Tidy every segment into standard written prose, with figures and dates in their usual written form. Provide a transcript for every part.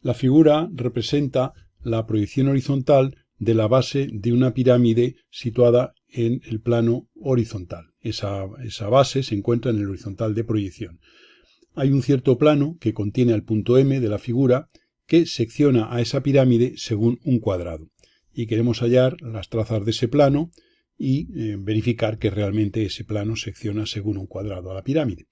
La figura representa la proyección horizontal de la base de una pirámide situada en el plano horizontal. Esa base se encuentra en el horizontal de proyección. Hay un cierto plano que contiene al punto M de la figura que secciona a esa pirámide según un cuadrado. Y queremos hallar las trazas de ese plano y verificar que realmente ese plano secciona según un cuadrado a la pirámide.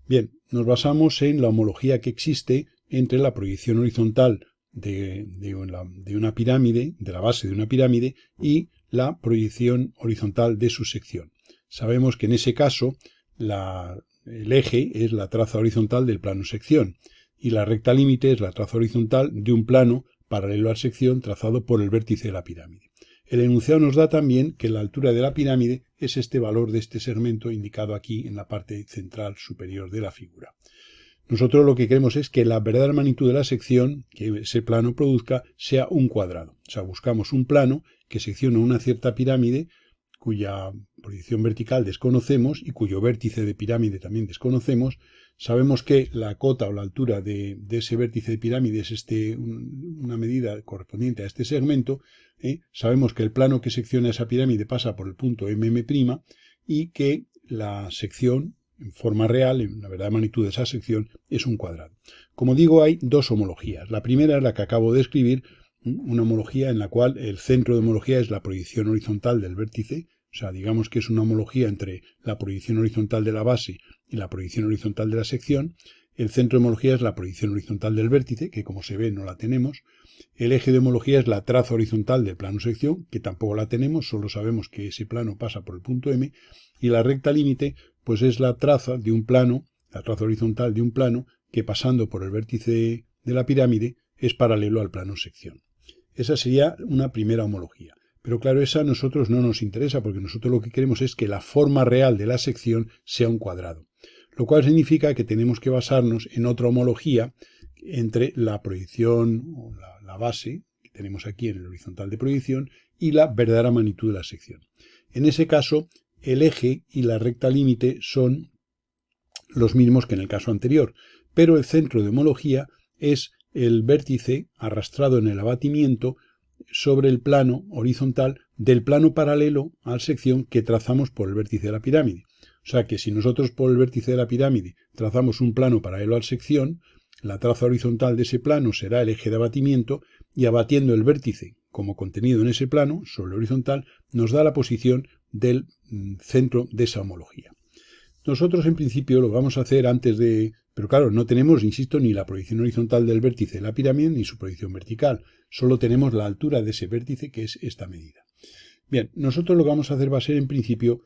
Bien, nos basamos en la homología que existe entre la proyección horizontal de una pirámide, de la base de una pirámide, y la proyección horizontal de su sección. Sabemos que en ese caso el eje es la traza horizontal del plano sección y la recta límite es la traza horizontal de un plano paralelo a la sección trazado por el vértice de la pirámide. El enunciado nos da también que la altura de la pirámide es este valor de este segmento indicado aquí en la parte central superior de la figura. Nosotros lo que queremos es que la verdadera magnitud de la sección que ese plano produzca sea un cuadrado. O sea, buscamos un plano que secciona una cierta pirámide cuya proyección vertical desconocemos y cuyo vértice de pirámide también desconocemos. Sabemos que la cota o la altura de ese vértice de pirámide es una medida correspondiente a este segmento. Sabemos que el plano que secciona esa pirámide pasa por el punto MM' y que la sección en forma real, en la verdadera magnitud de esa sección, es un cuadrado. Como digo, hay dos homologías. La primera es la que acabo de escribir, una homología en la cual el centro de homología es la proyección horizontal del vértice. O sea, digamos que es una homología entre la proyección horizontal de la base y la proyección horizontal de la sección. El centro de homología es la proyección horizontal del vértice, que como se ve no la tenemos. El eje de homología es la traza horizontal del plano sección, que tampoco la tenemos, solo sabemos que ese plano pasa por el punto M. Y la recta límite, pues es la traza de un plano, la traza horizontal de un plano, que pasando por el vértice de la pirámide es paralelo al plano sección. Esa sería una primera homología. Pero claro, esa a nosotros no nos interesa porque nosotros lo que queremos es que la forma real de la sección sea un cuadrado. Lo cual significa que tenemos que basarnos en otra homología entre la proyección o la base que tenemos aquí en el horizontal de proyección y la verdadera magnitud de la sección. En ese caso, el eje y la recta límite son los mismos que en el caso anterior, pero el centro de homología es el vértice arrastrado en el abatimiento sobre el plano horizontal del plano paralelo a la sección que trazamos por el vértice de la pirámide. O sea que si nosotros por el vértice de la pirámide trazamos un plano paralelo a la sección, la traza horizontal de ese plano será el eje de abatimiento y abatiendo el vértice como contenido en ese plano sobre el horizontal nos da la posición del centro de esa homología. Nosotros en principio lo vamos a hacer antes de... Pero claro, no tenemos, insisto, ni la proyección horizontal del vértice de la pirámide ni su proyección vertical. Solo tenemos la altura de ese vértice, que es esta medida. Bien, nosotros lo que vamos a hacer va a ser en principio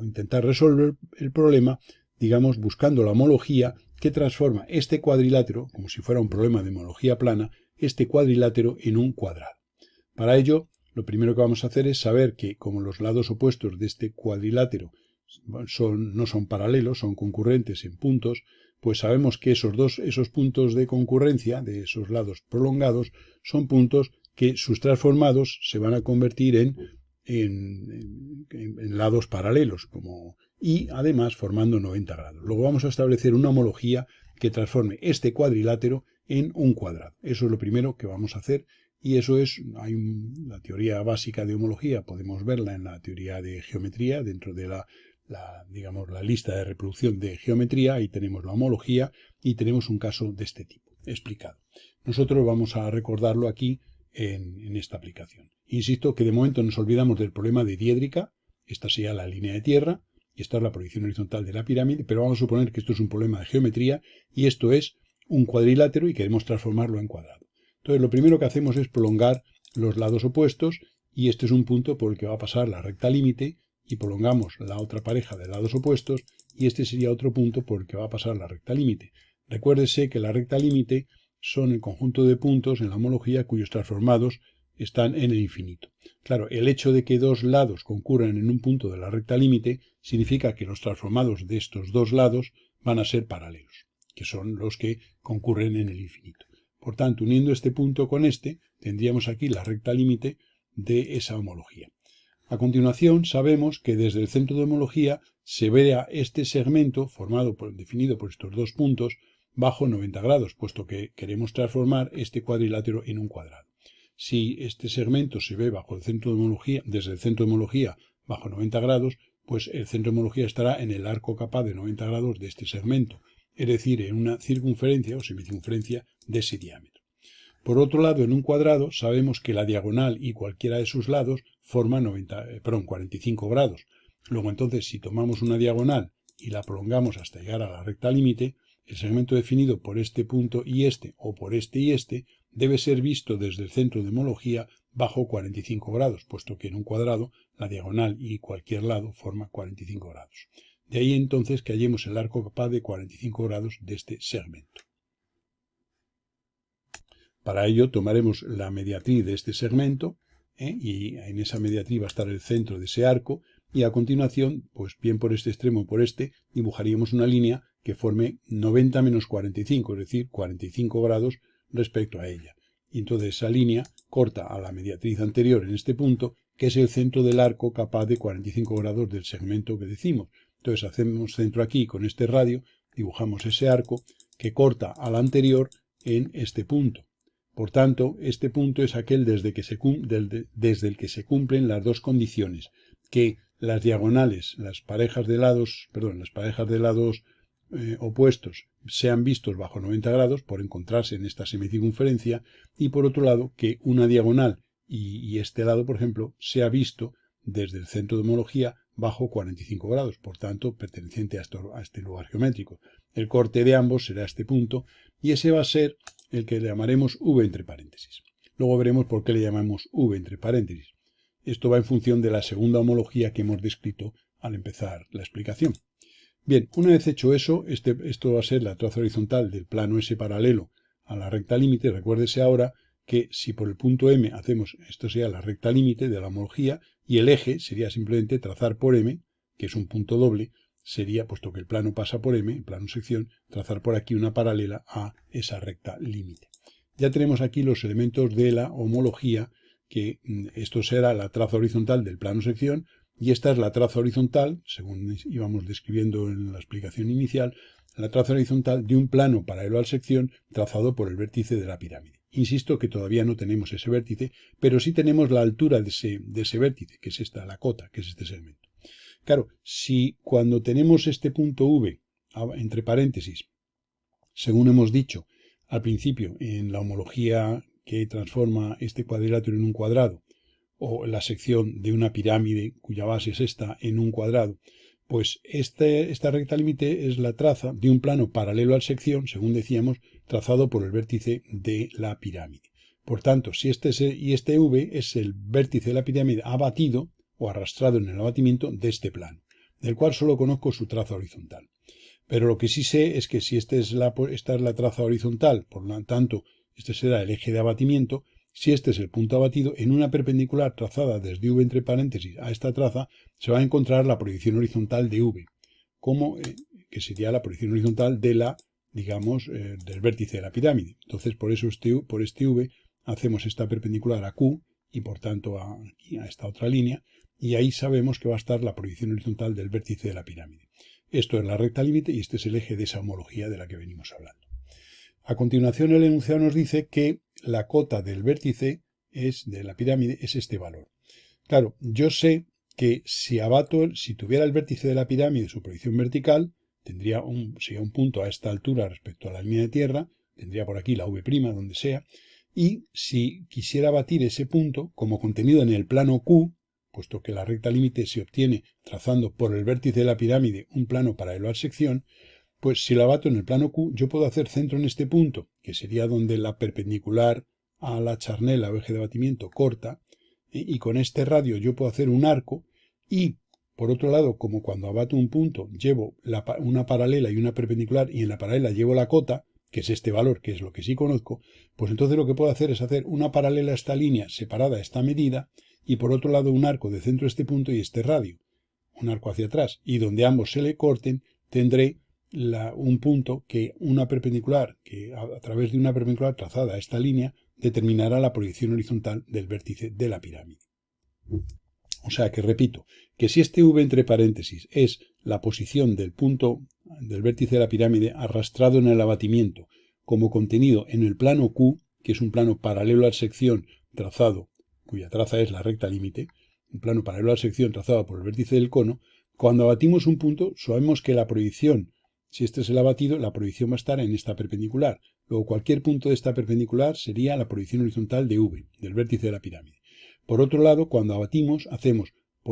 intentar resolver el problema, digamos, buscando la homología que transforma este cuadrilátero, como si fuera un problema de homología plana, este cuadrilátero en un cuadrado. Para ello, lo primero que vamos a hacer es saber que como los lados opuestos de este cuadrilátero no son paralelos, son concurrentes en puntos, pues sabemos que esos puntos de concurrencia de esos lados prolongados son puntos que sus transformados se van a convertir en lados paralelos y además formando 90 grados. Luego vamos a establecer una homología que transforme este cuadrilátero en un cuadrado. Eso es lo primero que vamos a hacer y eso es, la teoría básica de homología, podemos verla en la teoría de geometría dentro de la lista de reproducción de geometría. Ahí tenemos la homología y tenemos un caso de este tipo explicado. Nosotros vamos a recordarlo aquí en esta aplicación. Insisto que de momento nos olvidamos del problema de diédrica. Esta sería la línea de tierra y esta es la proyección horizontal de la pirámide, pero vamos a suponer que esto es un problema de geometría y esto es un cuadrilátero y queremos transformarlo en cuadrado. Entonces lo primero que hacemos es prolongar los lados opuestos y este es un punto por el que va a pasar la recta límite y prolongamos la otra pareja de lados opuestos y este sería otro punto por el que va a pasar la recta límite. Recuérdese que la recta límite son el conjunto de puntos en la homología cuyos transformados están en el infinito. Claro, el hecho de que dos lados concurran en un punto de la recta límite significa que los transformados de estos dos lados van a ser paralelos, que son los que concurren en el infinito. Por tanto, uniendo este punto con este, tendríamos aquí la recta límite de esa homología. A continuación, sabemos que desde el centro de homología se vea este segmento definido por estos dos puntos, bajo 90 grados, puesto que queremos transformar este cuadrilátero en un cuadrado. Si este segmento se ve bajo el centro de homología, desde el centro de homología bajo 90 grados, pues el centro de homología estará en el arco capaz de 90 grados de este segmento, es decir, en una circunferencia o semicircunferencia de ese diámetro. Por otro lado, en un cuadrado sabemos que la diagonal y cualquiera de sus lados forma 45 grados. Luego entonces, si tomamos una diagonal y la prolongamos hasta llegar a la recta límite, el segmento definido por este punto y este, o por este y este, debe ser visto desde el centro de homología bajo 45 grados, puesto que en un cuadrado la diagonal y cualquier lado forma 45 grados. De ahí entonces que hallemos el arco capaz de 45 grados de este segmento. Para ello tomaremos la mediatriz de este segmento, y en esa mediatriz va a estar el centro de ese arco, y a continuación, pues bien por este extremo o por este, dibujaríamos una línea que forme 90 menos 45, es decir, 45 grados respecto a ella. Y entonces esa línea corta a la mediatriz anterior en este punto, que es el centro del arco capaz de 45 grados del segmento que decimos. Entonces hacemos centro aquí con este radio, dibujamos ese arco que corta al anterior en este punto. Por tanto, este punto es aquel desde el que se cumplen las dos condiciones, que las diagonales, las parejas de lados opuestos sean vistos bajo 90 grados por encontrarse en esta semicircunferencia, y por otro lado que una diagonal y este lado, por ejemplo, sea visto desde el centro de homología bajo 45 grados, por tanto perteneciente a este lugar geométrico. El corte de ambos será este punto, y ese va a ser el que le llamaremos V entre paréntesis. Luego veremos por qué le llamamos V entre paréntesis. Esto va en función de la segunda homología que hemos descrito al empezar la explicación. Bien, una vez hecho eso, esto va a ser la traza horizontal del plano S paralelo a la recta límite. Recuérdese ahora que si por el punto M hacemos, esto sería la recta límite de la homología, y el eje sería simplemente trazar por M, que es un punto doble, sería, puesto que el plano pasa por M, el plano sección, trazar por aquí una paralela a esa recta límite. Ya tenemos aquí los elementos de la homología, que esto será la traza horizontal del plano sección, y esta es la traza horizontal, según íbamos describiendo en la explicación inicial, la traza horizontal de un plano paralelo a la sección trazado por el vértice de la pirámide. Insisto que todavía no tenemos ese vértice, pero sí tenemos la altura de ese vértice, que es esta, la cota, que es este segmento. Claro, si cuando tenemos este punto V, entre paréntesis, según hemos dicho al principio, en la homología que transforma este cuadrilátero en un cuadrado, o la sección de una pirámide cuya base es esta en un cuadrado, pues esta recta límite es la traza de un plano paralelo a la sección, según decíamos, trazado por el vértice de la pirámide. Por tanto, si este V es el vértice de la pirámide abatido o arrastrado en el abatimiento de este plano, del cual solo conozco su traza horizontal. Pero lo que sí sé es que si esta es la traza horizontal, por lo tanto, este será el eje de abatimiento. Si este es el punto abatido, en una perpendicular trazada desde V entre paréntesis a esta traza, se va a encontrar la proyección horizontal de V, que sería la proyección horizontal de del vértice de la pirámide. Entonces, por este V hacemos esta perpendicular a Q y por tanto a esta otra línea, y ahí sabemos que va a estar la proyección horizontal del vértice de la pirámide. Esto es la recta límite y este es el eje de esa homología de la que venimos hablando. A continuación, el enunciado nos dice que la cota del vértice de la pirámide es este valor. Claro, yo sé que si tuviera el vértice de la pirámide su proyección vertical, sería un punto a esta altura respecto a la línea de tierra, tendría por aquí la V', donde sea, y si quisiera batir ese punto como contenido en el plano Q, puesto que la recta límite se obtiene trazando por el vértice de la pirámide un plano paralelo a la sección, pues si la bato en el plano Q, yo puedo hacer centro en este punto, que sería donde la perpendicular a la charnela o eje de abatimiento corta, y con este radio yo puedo hacer un arco, y por otro lado, como cuando abato un punto llevo una paralela y una perpendicular, y en la paralela llevo la cota, que es este valor, que es lo que sí conozco, pues entonces lo que puedo hacer es hacer una paralela a esta línea separada a esta medida, y por otro lado un arco de centro a este punto y este radio, un arco hacia atrás, y donde ambos se le corten, tendré un punto que a través de una perpendicular trazada a esta línea determinará la proyección horizontal del vértice de la pirámide. O sea que repito, que si este V entre paréntesis es la posición del punto del vértice de la pirámide arrastrado en el abatimiento como contenido en el plano Q, que es un plano paralelo a la sección trazado, cuya traza es la recta límite, un plano paralelo a la sección trazado por el vértice del cono, cuando abatimos un punto sabemos que la proyección, si este es el abatido, la proyección va a estar en esta perpendicular. Luego cualquier punto de esta perpendicular sería la proyección horizontal de V, del vértice de la pirámide. Por otro lado, cuando abatimos,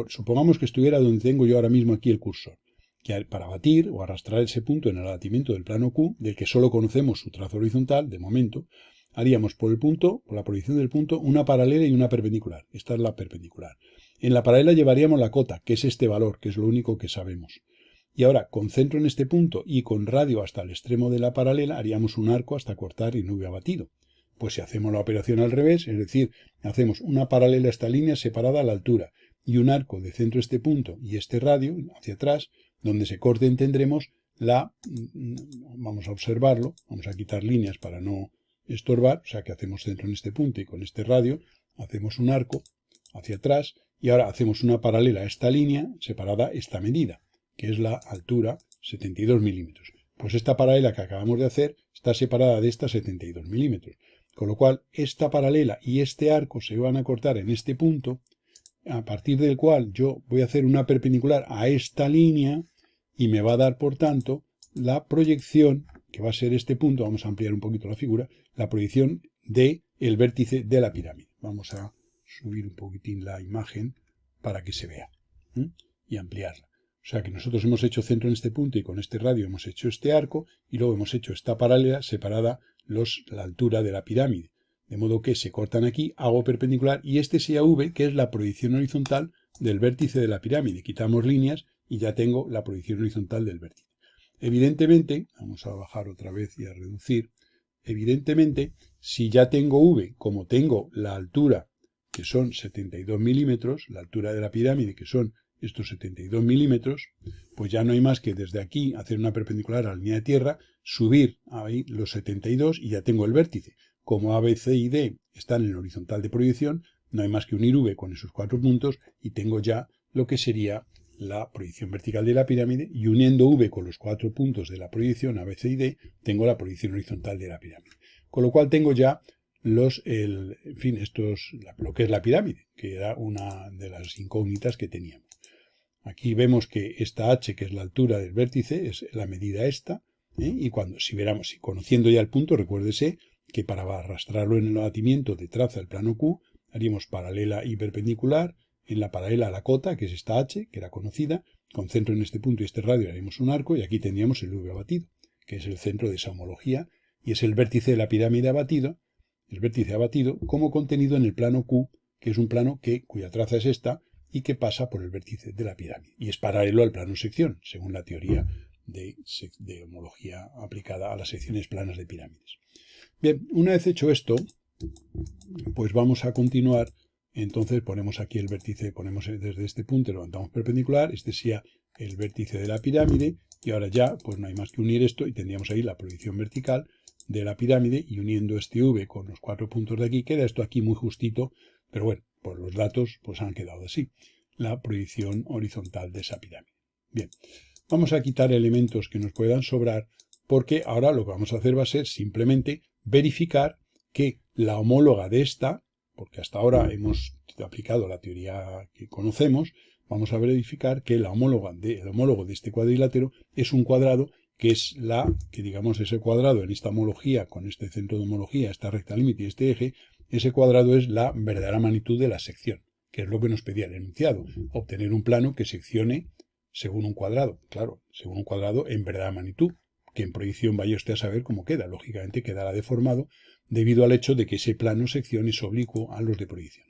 supongamos que estuviera donde tengo yo ahora mismo aquí el cursor, que para abatir o arrastrar ese punto en el abatimiento del plano Q, del que solo conocemos su trazo horizontal, de momento, haríamos por la proyección del punto, una paralela y una perpendicular. Esta es la perpendicular. En la paralela llevaríamos la cota, que es este valor, que es lo único que sabemos. Y ahora, con centro en este punto y con radio hasta el extremo de la paralela, haríamos un arco hasta cortar en V abatido. Pues si hacemos la operación al revés, es decir, hacemos una paralela a esta línea separada a la altura y un arco de centro a este punto y este radio hacia atrás, donde se corten tendremos vamos a observarlo, vamos a quitar líneas para no estorbar, o sea que hacemos centro en este punto y con este radio hacemos un arco hacia atrás y ahora hacemos una paralela a esta línea separada a esta medida, que es la altura 72 milímetros. Pues esta paralela que acabamos de hacer está separada de esta 72 milímetros. Con lo cual, esta paralela y este arco se van a cortar en este punto, a partir del cual yo voy a hacer una perpendicular a esta línea y me va a dar, por tanto, la proyección, que va a ser este punto, vamos a ampliar un poquito la figura, la proyección del vértice de la pirámide. Vamos a subir un poquitín la imagen para que se vea y ampliarla. O sea que nosotros hemos hecho centro en este punto y con este radio hemos hecho este arco y luego hemos hecho esta paralela separada la altura de la pirámide. De modo que se cortan aquí, hago perpendicular y este sea V, que es la proyección horizontal del vértice de la pirámide. Quitamos líneas y ya tengo la proyección horizontal del vértice. Evidentemente, vamos a bajar otra vez y a reducir. Evidentemente, si ya tengo V, como tengo la altura, que son 72 milímetros, la altura de la pirámide, que son estos 72 milímetros, pues ya no hay más que desde aquí hacer una perpendicular a la línea de tierra, subir ahí los 72 y ya tengo el vértice. Como A, B, C y D están en el horizontal de proyección, no hay más que unir V con esos 4 puntos y tengo ya lo que sería la proyección vertical de la pirámide y uniendo V con los 4 puntos de la proyección A, B, C y D, tengo la proyección horizontal de la pirámide. Con lo cual tengo ya lo que es la pirámide, que era una de las incógnitas que teníamos. Aquí vemos que esta h, que es la altura del vértice, es la medida esta, y si conociendo ya el punto, recuérdese que para arrastrarlo en el abatimiento de traza del plano Q, haríamos paralela y perpendicular, en la paralela a la cota, que es esta h, que era conocida, con centro en este punto y este radio haríamos un arco, y aquí tendríamos el V abatido, que es el centro de esa homología, y es el vértice de la pirámide abatido, como contenido en el plano Q, que es un plano cuya traza es esta, y que pasa por el vértice de la pirámide. Y es paralelo al plano sección, según la teoría de homología aplicada a las secciones planas de pirámides. Bien, una vez hecho esto, pues vamos a continuar. Entonces ponemos aquí el vértice, ponemos desde este punto, levantamos perpendicular, este sería el vértice de la pirámide, y ahora ya pues no hay más que unir esto y tendríamos ahí la proyección vertical de la pirámide, y uniendo este V con los 4 puntos de aquí, queda esto aquí muy justito, pero bueno, por los datos pues han quedado así, la proyección horizontal de esa pirámide. Bien, vamos a quitar elementos que nos puedan sobrar, porque ahora lo que vamos a hacer va a ser simplemente verificar que la homóloga de esta, porque hasta ahora hemos aplicado la teoría que conocemos, vamos a verificar que el homólogo de este cuadrilátero es un cuadrado que es ese cuadrado en esta homología, con este centro de homología, esta recta límite y este eje, ese cuadrado es la verdadera magnitud de la sección, que es lo que nos pedía el enunciado, obtener un plano que seccione según un cuadrado, claro, según un cuadrado en verdadera magnitud, que en proyección vaya usted a saber cómo queda, lógicamente quedará deformado debido al hecho de que ese plano sección es oblicuo a los de proyección.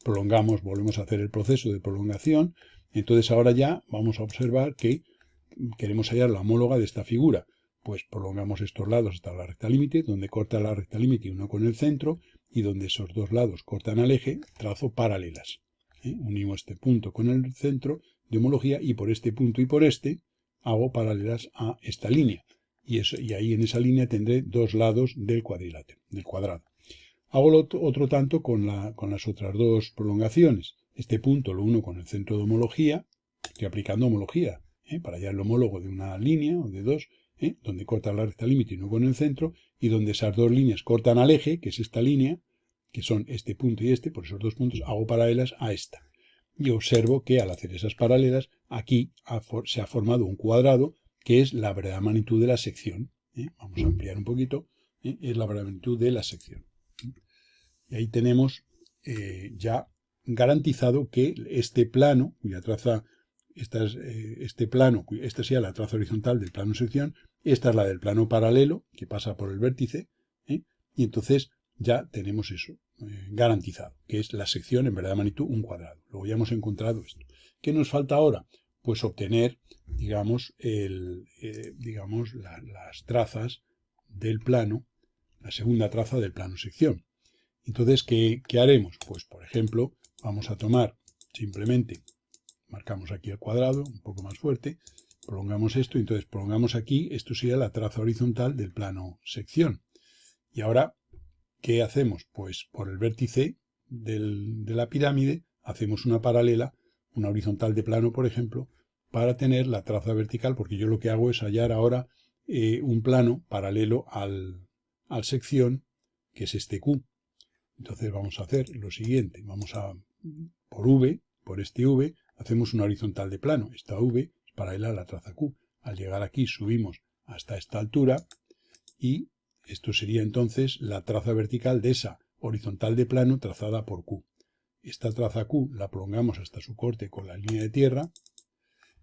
Prolongamos, volvemos a hacer el proceso de prolongación, entonces ahora ya vamos a observar que queremos hallar la homóloga de esta figura, pues prolongamos estos lados hasta la recta límite, donde corta la recta límite uno con el centro, y donde esos dos lados cortan al eje, trazo paralelas. Unimos este punto con el centro de homología y por este punto y por este hago paralelas a esta línea. Y ahí en esa línea tendré dos lados del cuadrilátero, del cuadrado. Hago otro tanto con las otras dos prolongaciones. este punto lo uno con el centro de homología, estoy aplicando homología, para hallar el homólogo de una línea o de dos, donde corta la recta límite y no con el centro, y donde esas dos líneas cortan al eje, que es esta línea, que son este punto y este, por esos dos puntos hago paralelas a esta. Y observo que al hacer esas paralelas, aquí se ha formado un cuadrado, que es la verdadera magnitud de la sección. Vamos a ampliar un poquito, es la verdadera magnitud de la sección. Y ahí tenemos ya garantizado que este plano, cuya traza, esta sería la traza horizontal del plano sección, esta es la del plano paralelo, que pasa por el vértice, y entonces ya tenemos eso garantizado, que es la sección en verdadera magnitud un cuadrado. Luego ya hemos encontrado esto. ¿Qué nos falta ahora? Pues obtener, digamos, las trazas del plano, la segunda traza del plano sección. Entonces, ¿qué haremos? Pues, por ejemplo, vamos a tomar simplemente, marcamos aquí el cuadrado, un poco más fuerte, prolongamos esto, entonces prolongamos aquí, esto sería la traza horizontal del plano sección. Y ahora, ¿qué hacemos? Pues por el vértice de la pirámide hacemos una paralela, una horizontal de plano, por ejemplo, para tener la traza vertical, porque yo lo que hago es hallar ahora un plano paralelo al sección, que es este Q. Entonces vamos a hacer lo siguiente, por este V, hacemos una horizontal de plano. Esta V es paralela a la traza Q. Al llegar aquí subimos hasta esta altura y esto sería entonces la traza vertical de esa horizontal de plano trazada por Q. Esta traza Q la prolongamos hasta su corte con la línea de tierra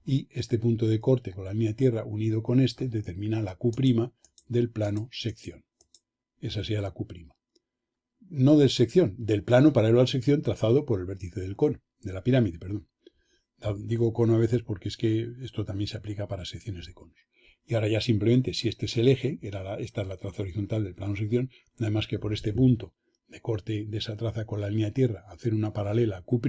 y este punto de corte con la línea de tierra unido con este determina la Q' del plano sección. Esa sería la Q'. No de sección, del plano paralelo a la sección trazado por el vértice del cono, de la pirámide, perdón. Digo cono a veces porque es que esto también se aplica para secciones de conos. Y ahora ya simplemente, si este es el eje, esta es la traza horizontal del plano sección, nada más que por este punto de corte de esa traza con la línea de tierra, hacer una paralela Q',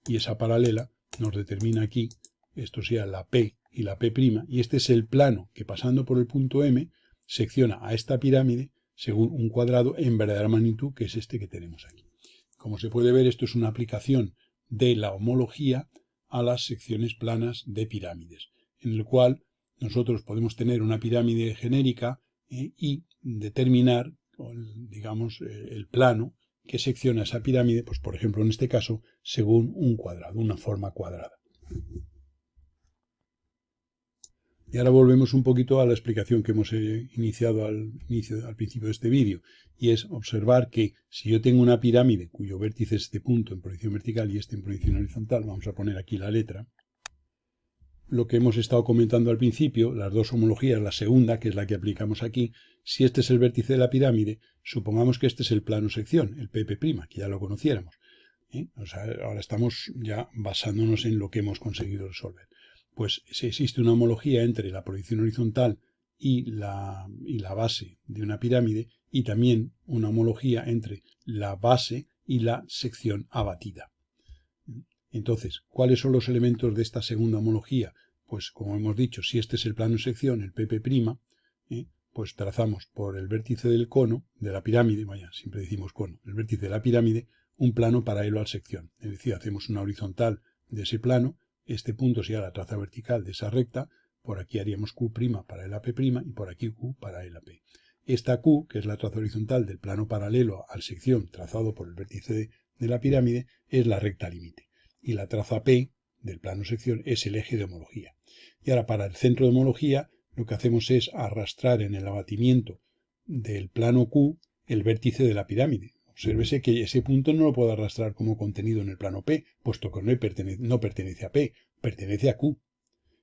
y esa paralela nos determina aquí, esto sea la P y la P', y este es el plano que pasando por el punto M secciona a esta pirámide según un cuadrado en verdadera magnitud, que es este que tenemos aquí. Como se puede ver, esto es una aplicación de la homología a las secciones planas de pirámides, en el cual nosotros podemos tener una pirámide genérica y determinar, digamos, el plano que secciona esa pirámide, pues por ejemplo en este caso, según un cuadrado, una forma cuadrada. Y ahora volvemos un poquito a la explicación que hemos iniciado al principio de este vídeo, y es observar que si yo tengo una pirámide cuyo vértice es este punto en proyección vertical y este en proyección horizontal, vamos a poner aquí la letra, lo que hemos estado comentando al principio, las dos homologías, la segunda, que es la que aplicamos aquí, si este es el vértice de la pirámide, supongamos que este es el plano sección, el PP', que ya lo conociéramos. O sea, ahora estamos ya basándonos en lo que hemos conseguido resolver. Pues si existe una homología entre la proyección horizontal y la base de una pirámide, y también una homología entre la base y la sección abatida. Entonces, ¿cuáles son los elementos de esta segunda homología? Pues como hemos dicho, si este es el plano sección, el PP', pues trazamos por el vértice del cono, de la pirámide, siempre decimos cono, el vértice de la pirámide, un plano paralelo a la sección. Es decir, hacemos una horizontal de ese plano, este punto sería la traza vertical de esa recta, por aquí haríamos Q' para el AP' y por aquí Q para el AP. Esta Q, que es la traza horizontal del plano paralelo a la sección trazado por el vértice de la pirámide, es la recta límite. Y la traza P del plano sección es el eje de homología. Y ahora para el centro de homología lo que hacemos es arrastrar en el abatimiento del plano Q el vértice de la pirámide. Obsérvese que ese punto no lo puedo arrastrar como contenido en el plano P, puesto que no pertenece a P, pertenece a Q.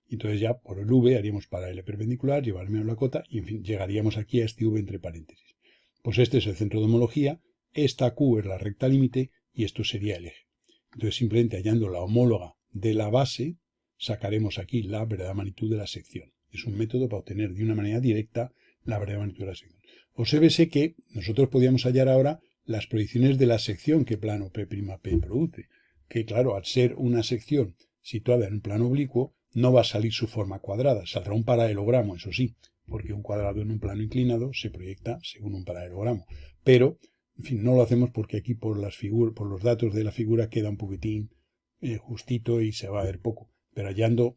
Entonces ya por el V haríamos paralela perpendicular, llevarme a la cota y en fin, llegaríamos aquí a este V entre paréntesis. Pues este es el centro de homología, esta Q es la recta límite y esto sería el eje. Entonces simplemente hallando la homóloga de la base, sacaremos aquí la verdadera magnitud de la sección. Es un método para obtener de una manera directa la verdadera magnitud de la sección. Obsérvese que nosotros podríamos hallar ahora las proyecciones de la sección que plano P', P produce. Que claro, al ser una sección situada en un plano oblicuo, no va a salir su forma cuadrada. Saldrá un paralelogramo, eso sí, porque un cuadrado en un plano inclinado se proyecta según un paralelogramo. Pero En fin, no lo hacemos porque aquí por los datos de la figura queda un poquitín justito y se va a ver poco. Pero hallando,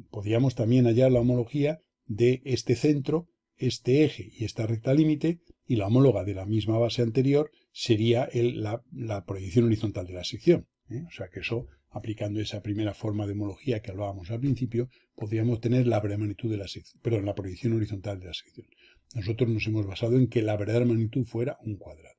podríamos también hallar la homología de este centro, este eje y esta recta límite, y la homóloga de la misma base anterior sería la proyección horizontal de la sección. O sea que eso, aplicando esa primera forma de homología que hablábamos al principio, podríamos tener la verdadera magnitud de la sección, perdón, la proyección horizontal de la sección. Nosotros nos hemos basado en que la verdadera magnitud fuera un cuadrado.